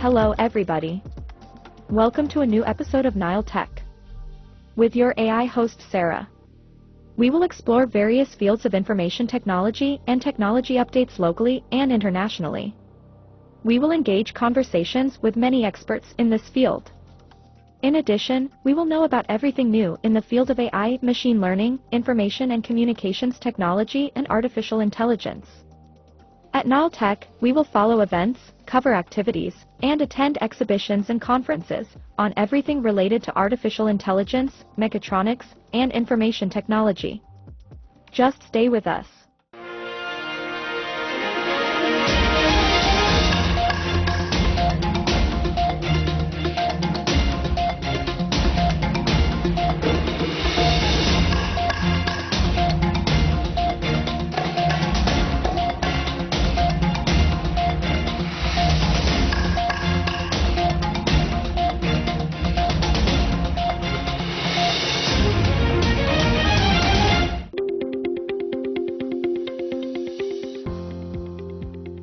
Hello everybody. Welcome to a new episode of Nile Tech. With your AI host Sarah. We will explore various fields of information technology and technology updates locally and internationally. We will engage conversations with many experts in this field. In addition, we will know about everything new in the field of AI, machine learning, information and communications technology, and artificial intelligence. At Nile Tech, we will follow events, cover activities, and attend exhibitions and conferences on everything related to artificial intelligence, mechatronics, and information technology. Just stay with us.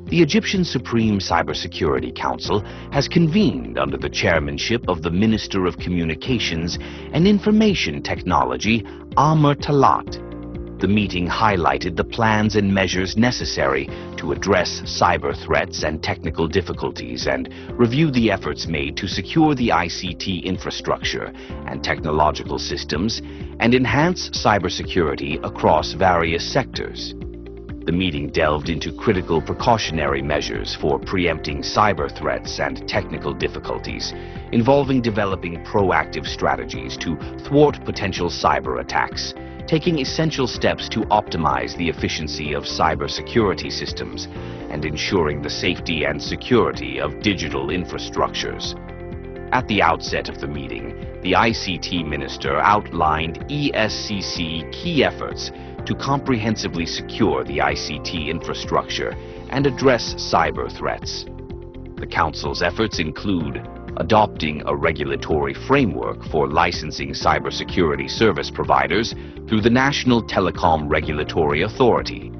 The Egyptian Supreme Cybersecurity Council has convened under the chairmanship of the Minister of Communications and Information Technology, Amr Talat. The meeting highlighted the plans and measures necessary to address cyber threats and technical difficulties and review the efforts made to secure the ICT infrastructure and technological systems and enhance cybersecurity across various sectors. The meeting delved into critical precautionary measures for preempting cyber threats and technical difficulties, involving developing proactive strategies to thwart potential cyber attacks, taking essential steps to optimize the efficiency of cybersecurity systems, and ensuring the safety and security of digital infrastructures. At the outset of the meeting, the ICT Minister outlined ESCC key efforts to comprehensively secure the ICT infrastructure and address cyber threats. The Council's efforts include adopting a regulatory framework for licensing cybersecurity service providers through the National Telecom Regulatory Authority,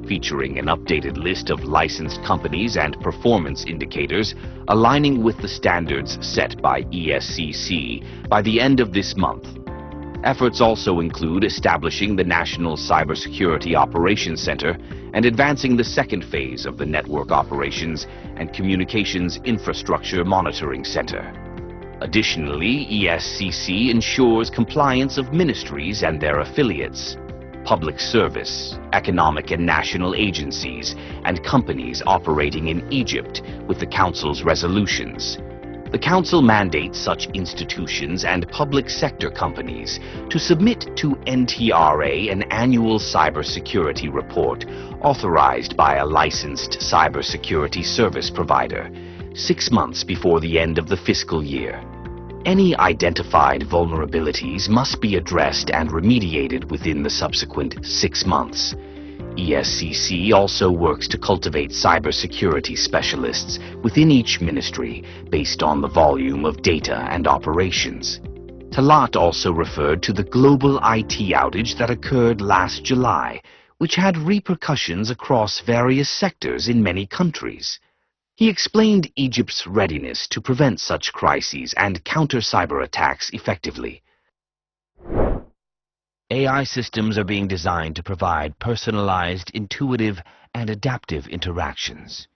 featuring an updated list of licensed companies and performance indicators aligning with the standards set by ESCC by the end of this month. Efforts also include establishing the National Cybersecurity Operations Center and advancing the second phase of the Network Operations and Communications Infrastructure Monitoring Center. Additionally, ESCC ensures compliance of ministries and their affiliates, public service, economic and national agencies, and companies operating in Egypt with the Council's resolutions. The Council mandates such institutions and public sector companies to submit to NTRA an annual cybersecurity report authorized by a licensed cybersecurity service provider 6 months before the end of the fiscal year. Any identified vulnerabilities must be addressed and remediated within the subsequent 6 months. ESCC also works to cultivate cybersecurity specialists within each ministry based on the volume of data and operations. Talat also referred to the global IT outage that occurred last July, which had repercussions across various sectors in many countries. He explained Egypt's readiness to prevent such crises and counter cyber attacks effectively. AI systems are being designed to provide personalized, intuitive, and adaptive interactions.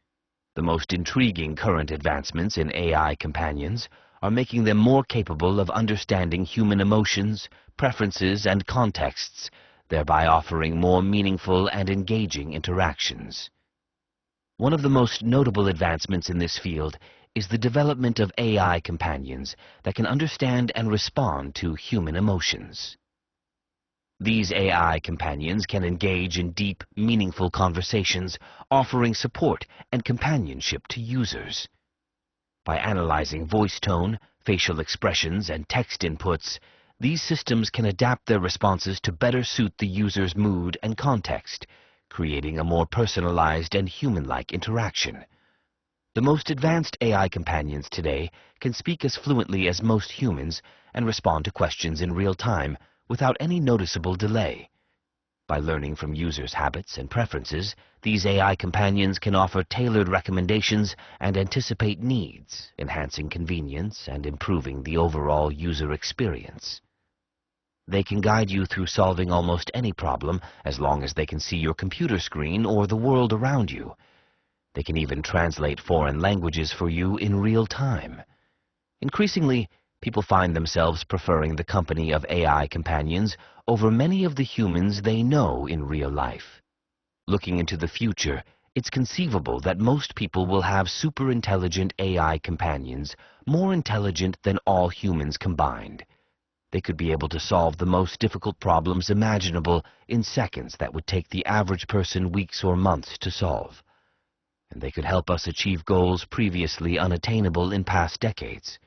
The most intriguing current advancements in AI companions are making them more capable of understanding human emotions, preferences, and contexts, thereby offering more meaningful and engaging interactions. One of the most notable advancements in this field is the development of AI companions that can understand and respond to human emotions. These AI companions can engage in deep, meaningful conversations, offering support and companionship to users. By analyzing voice tone, facial expressions, and text inputs, these systems can adapt their responses to better suit the user's mood and context, creating a more personalized and human-like interaction. The most advanced AI companions today can speak as fluently as most humans and respond to questions in real time, without any noticeable delay. By learning from users' habits and preferences, these AI companions can offer tailored recommendations and anticipate needs, enhancing convenience and improving the overall user experience. They can guide you through solving almost any problem as long as they can see your computer screen or the world around you. They can even translate foreign languages for you in real time. Increasingly, people find themselves preferring the company of AI companions over many of the humans they know in real life. Looking into the future, it's conceivable that most people will have super-intelligent AI companions, more intelligent than all humans combined. They could be able to solve the most difficult problems imaginable in seconds that would take the average person weeks or months to solve. And they could help us achieve goals previously unattainable in past decades.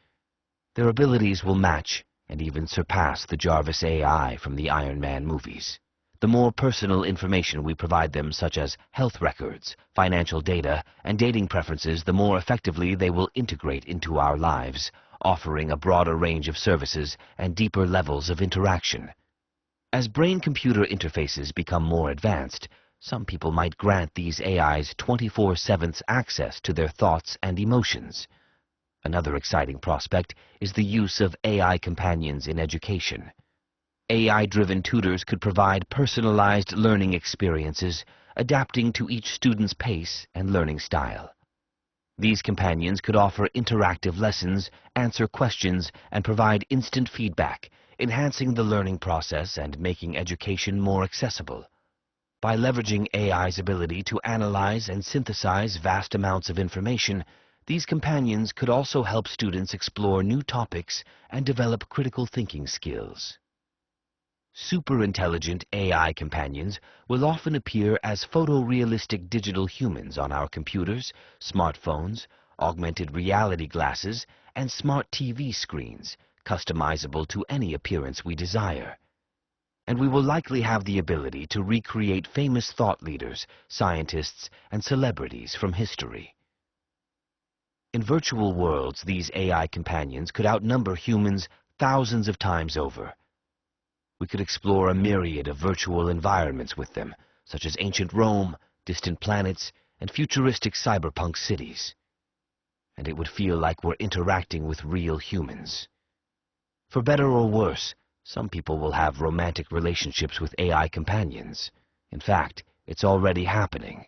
Their abilities will match and even surpass the Jarvis AI from the Iron Man movies. The more personal information we provide them, such as health records, financial data, and dating preferences, the more effectively they will integrate into our lives, offering a broader range of services and deeper levels of interaction. As brain-computer interfaces become more advanced, some people might grant these AIs 24/7 access to their thoughts and emotions. Another exciting prospect is the use of AI companions in education. AI-driven tutors could provide personalized learning experiences, adapting to each student's pace and learning style. These companions could offer interactive lessons, answer questions, and provide instant feedback, enhancing the learning process and making education more accessible. By leveraging AI's ability to analyze and synthesize vast amounts of information, these companions could also help students explore new topics and develop critical thinking skills. Super-intelligent AI companions will often appear as photorealistic digital humans on our computers, smartphones, augmented reality glasses, and smart TV screens, customizable to any appearance we desire. And we will likely have the ability to recreate famous thought leaders, scientists, and celebrities from history. In virtual worlds, these AI companions could outnumber humans thousands of times over. We could explore a myriad of virtual environments with them, such as ancient Rome, distant planets, and futuristic cyberpunk cities. And it would feel like we're interacting with real humans. For better or worse, some people will have romantic relationships with AI companions. In fact, it's already happening.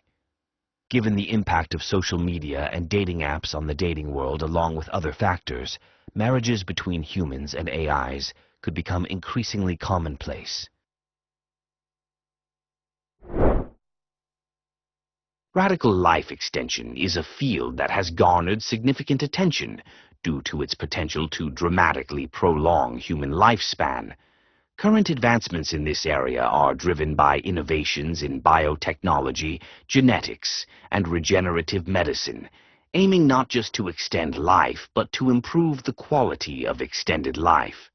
Given the impact of social media and dating apps on the dating world along with other factors, marriages between humans and AIs could become increasingly commonplace. Radical life extension is a field that has garnered significant attention due to its potential to dramatically prolong human lifespan. Current advancements in this area are driven by innovations in biotechnology, genetics, and regenerative medicine, aiming not just to extend life, but to improve the quality of extended life.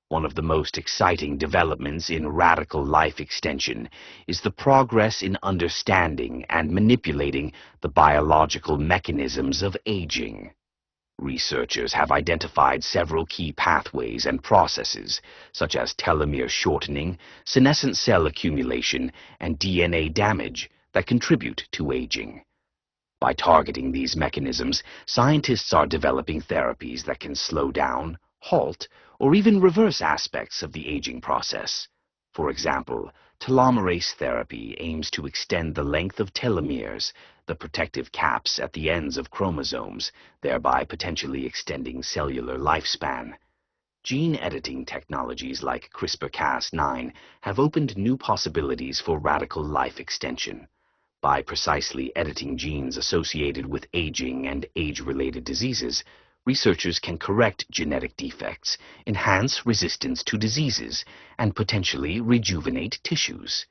One of the most exciting developments in radical life extension is the progress in understanding and manipulating the biological mechanisms of aging. Researchers have identified several key pathways and processes, such as telomere shortening, senescent cell accumulation, and DNA damage that contribute to aging. By targeting these mechanisms, scientists are developing therapies that can slow down, halt, or even reverse aspects of the aging process. For example, telomerase therapy aims to extend the length of telomeres, the protective caps at the ends of chromosomes, thereby potentially extending cellular lifespan. Gene editing technologies like CRISPR-Cas9 have opened new possibilities for radical life extension. By precisely editing genes associated with aging and age-related diseases, researchers can correct genetic defects, enhance resistance to diseases, and potentially rejuvenate tissues.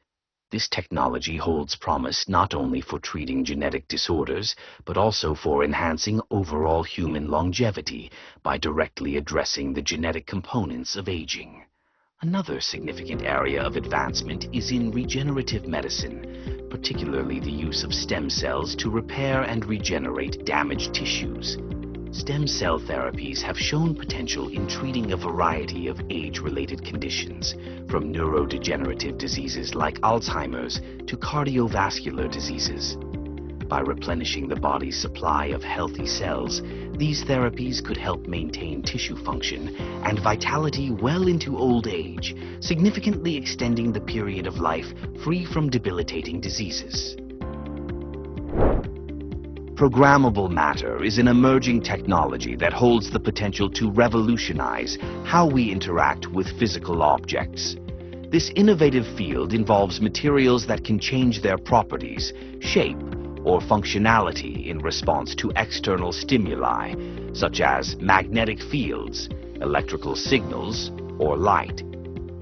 This technology holds promise not only for treating genetic disorders, but also for enhancing overall human longevity by directly addressing the genetic components of aging. Another significant area of advancement is in regenerative medicine, particularly the use of stem cells to repair and regenerate damaged tissues. Stem cell therapies have shown potential in treating a variety of age-related conditions, from neurodegenerative diseases like Alzheimer's to cardiovascular diseases. By replenishing the body's supply of healthy cells, these therapies could help maintain tissue function and vitality well into old age, significantly extending the period of life free from debilitating diseases. Programmable matter is an emerging technology that holds the potential to revolutionize how we interact with physical objects. This innovative field involves materials that can change their properties, shape, or functionality in response to external stimuli, such as magnetic fields, electrical signals, or light.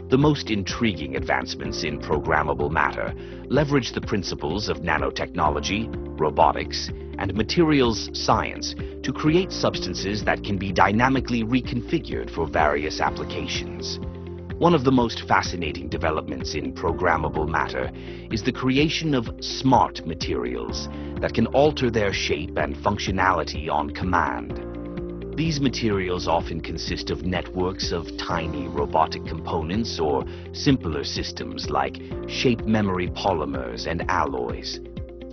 The most intriguing advancements in programmable matter leverage the principles of nanotechnology, robotics, and materials science to create substances that can be dynamically reconfigured for various applications. One of the most fascinating developments in programmable matter is the creation of smart materials that can alter their shape and functionality on command. These materials often consist of networks of tiny robotic components or simpler systems like shape memory polymers and alloys.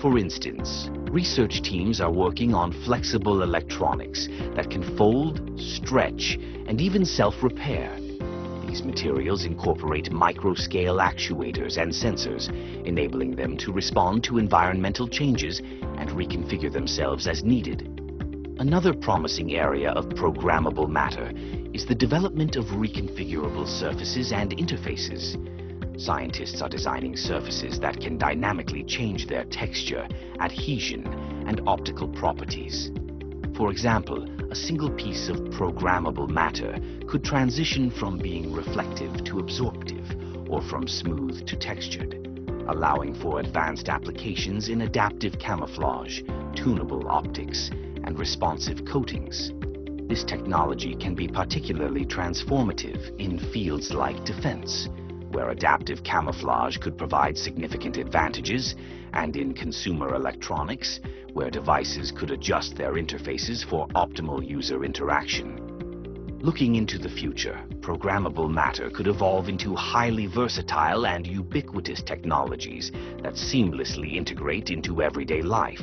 For instance, research teams are working on flexible electronics that can fold, stretch, and even self-repair. These materials incorporate micro-scale actuators and sensors, enabling them to respond to environmental changes and reconfigure themselves as needed. Another promising area of programmable matter is the development of reconfigurable surfaces and interfaces. Scientists are designing surfaces that can dynamically change their texture, adhesion, and optical properties. For example, a single piece of programmable matter could transition from being reflective to absorptive, or from smooth to textured, allowing for advanced applications in adaptive camouflage, tunable optics, and responsive coatings. This technology can be particularly transformative in fields like defense, where adaptive camouflage could provide significant advantages, and in consumer electronics, where devices could adjust their interfaces for optimal user interaction. Looking into the future, programmable matter could evolve into highly versatile and ubiquitous technologies that seamlessly integrate into everyday life.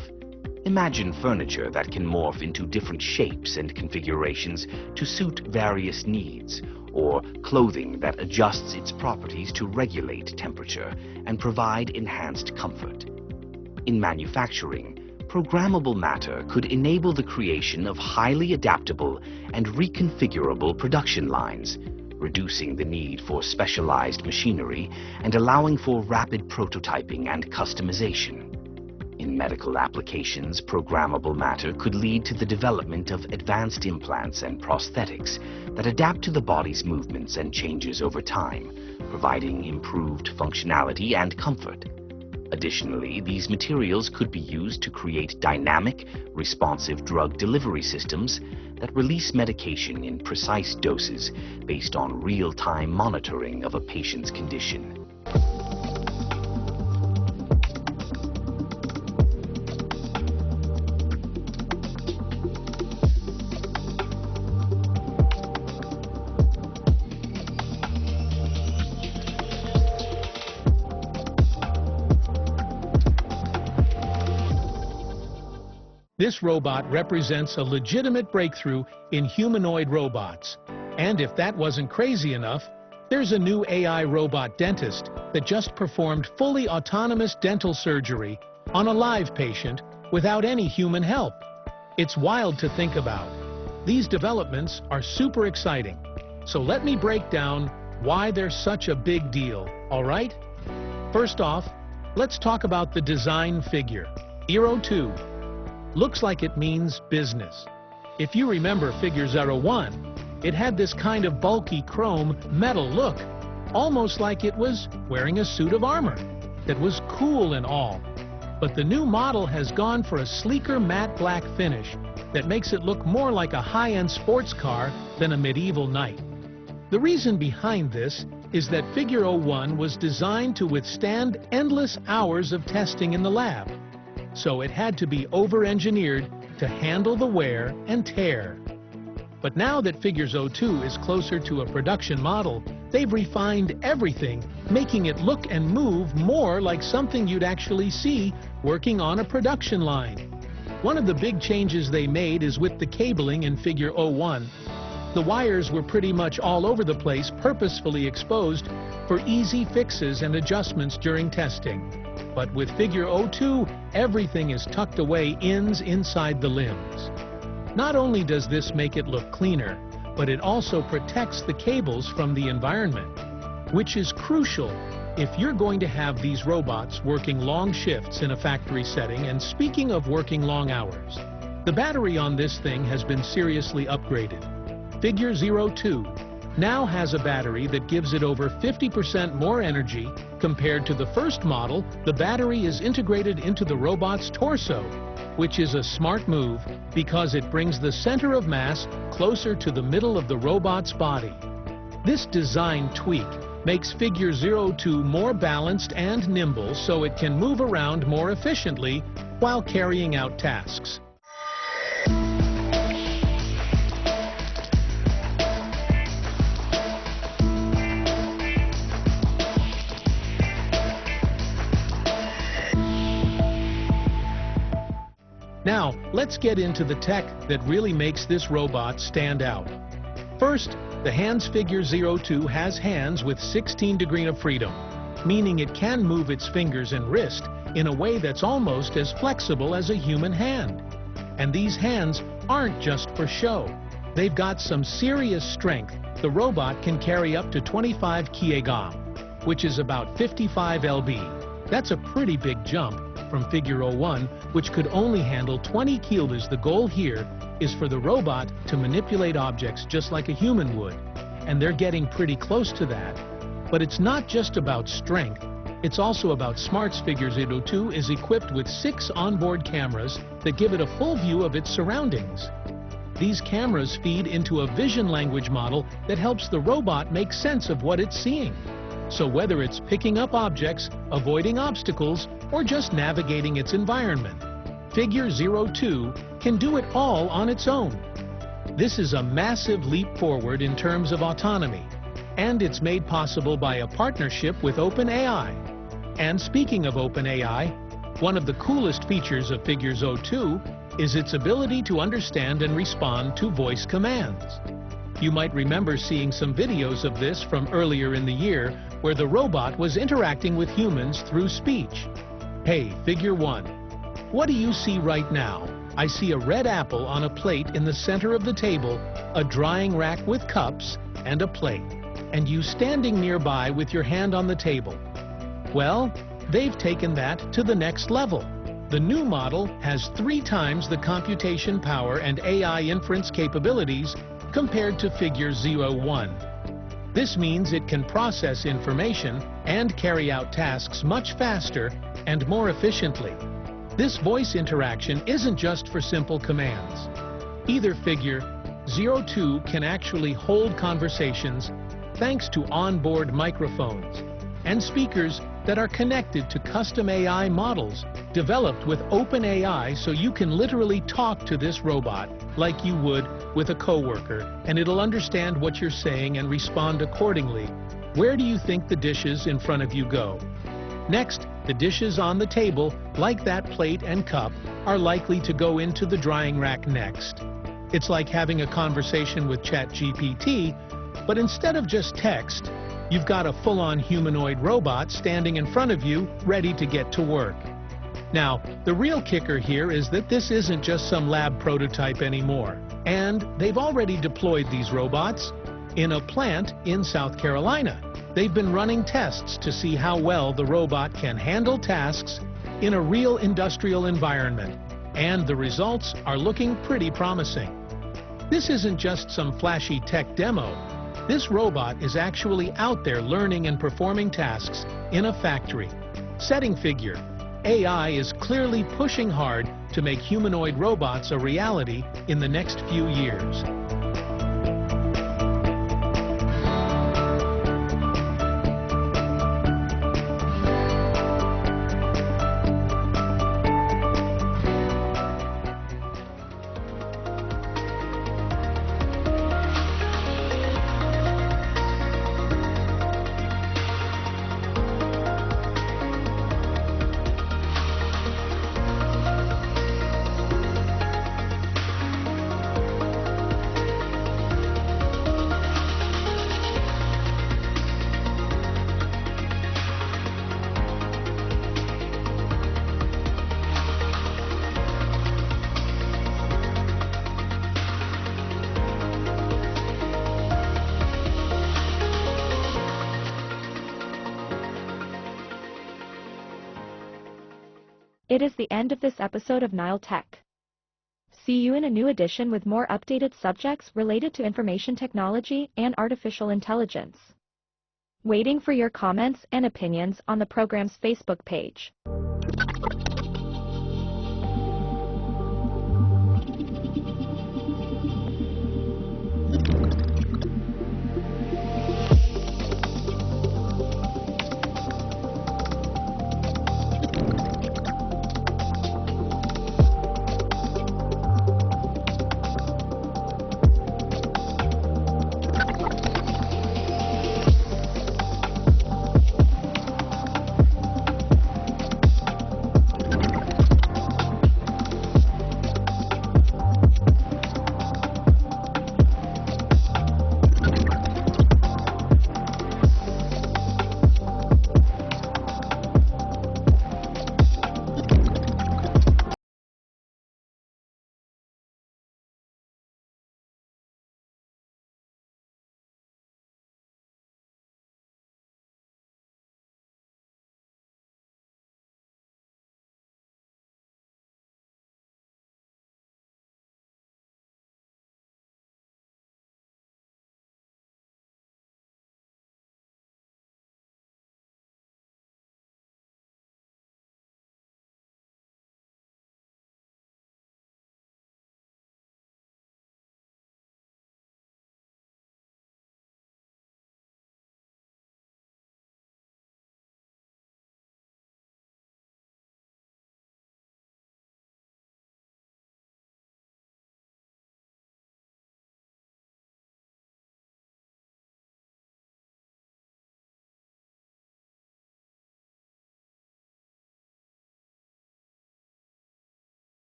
Imagine furniture that can morph into different shapes and configurations to suit various needs, or clothing that adjusts its properties to regulate temperature and provide enhanced comfort. In manufacturing, programmable matter could enable the creation of highly adaptable and reconfigurable production lines, reducing the need for specialized machinery and allowing for rapid prototyping and customization. In medical applications, programmable matter could lead to the development of advanced implants and prosthetics that adapt to the body's movements and changes over time, providing improved functionality and comfort. Additionally, these materials could be used to create dynamic, responsive drug delivery systems that release medication in precise doses based on real-time monitoring of a patient's condition. This robot represents a legitimate breakthrough in humanoid robots. And if that wasn't crazy enough, there's a new AI robot dentist that just performed fully autonomous dental surgery on a live patient without any human help. It's wild to think about. These developments are super exciting. So let me break down why they're such a big deal, all right? First off, let's talk about the design figure, Eero 2. Looks like it means business. If you remember Figure 01, it had this kind of bulky chrome metal look, almost like it was wearing a suit of armor that was cool and all. But the new model has gone for a sleeker matte black finish that makes it look more like a high-end sports car than a medieval knight. The reason behind this is that Figure 01 was designed to withstand endless hours of testing in the lab. So it had to be over-engineered to handle the wear and tear. But now that Figures 02 is closer to a production model, they've refined everything, making it look and move more like something you'd actually see working on a production line. One of the big changes they made is with the cabling in Figure 01. The wires were pretty much all over the place, purposefully exposed for easy fixes and adjustments during testing. But with Figure 02, everything is tucked away inside the limbs. Not only does this make it look cleaner, but it also protects the cables from the environment, which is crucial if you're going to have these robots working long shifts in a factory setting. And speaking of working long hours, the battery on this thing has been seriously upgraded. Figure 02 now has a battery that gives it over 50% more energy compared to the first model. The battery is integrated into the robot's torso, which is a smart move because it brings the center of mass closer to the middle of the robot's body. This design tweak makes Figure 02 more balanced and nimble, so it can move around more efficiently while carrying out tasks. Now, let's get into the tech that really makes this robot stand out. First, the hands. Figure 02 has hands with 16 degrees of freedom, meaning it can move its fingers and wrist in a way that's almost as flexible as a human hand. And these hands aren't just for show. They've got some serious strength. The robot can carry up to 25 kg, which is about 55 lb. That's a pretty big jump from Figure 01, which could only handle 20 kilos. The goal here is for the robot to manipulate objects just like a human would, and they're getting pretty close to that. But it's not just about strength, it's also about smarts. Figure 02 is equipped with 6 onboard cameras that give it a full view of its surroundings. These cameras feed into a vision language model that helps the robot make sense of what it's seeing. So whether it's picking up objects, avoiding obstacles, or just navigating its environment, Figure 02 can do it all on its own. This is a massive leap forward in terms of autonomy, and it's made possible by a partnership with OpenAI. And speaking of OpenAI, one of the coolest features of Figure 02 is its ability to understand and respond to voice commands. You might remember seeing some videos of this from earlier in the year where the robot was interacting with humans through speech. Hey, Figure 1, what do you see right now? I see a red apple on a plate in the center of the table, a drying rack with cups, and a plate, and you standing nearby with your hand on the table. Well, they've taken that to the next level. The new model has 3 times the computation power and AI inference capabilities compared to Figure 01. This means it can process information and carry out tasks much faster and more efficiently. This voice interaction isn't just for simple commands. Either Figure 02 can actually hold conversations thanks to onboard microphones and speakers that are connected to custom AI models developed with OpenAI, so you can literally talk to this robot like you would with a coworker, and it'll understand what you're saying and respond accordingly. Where do you think the dishes in front of you go? Next, the dishes on the table, like that plate and cup, are likely to go into the drying rack next. It's like having a conversation with ChatGPT, but instead of just text, you've got a full-on humanoid robot standing in front of you, ready to get to work. Now, the real kicker here is that this isn't just some lab prototype anymore, and they've already deployed these robots in a plant in South Carolina. They've been running tests to see how well the robot can handle tasks in a real industrial environment, and the results are looking pretty promising. This isn't just some flashy tech demo. This robot is actually out there learning and performing tasks in a factory. Setting Figure, AI is clearly pushing hard to make humanoid robots a reality in the next few years. It is the end of this episode of Nile Tech. See you in a new edition with more updated subjects related to information technology and artificial intelligence. Waiting for your comments and opinions on the program's Facebook page.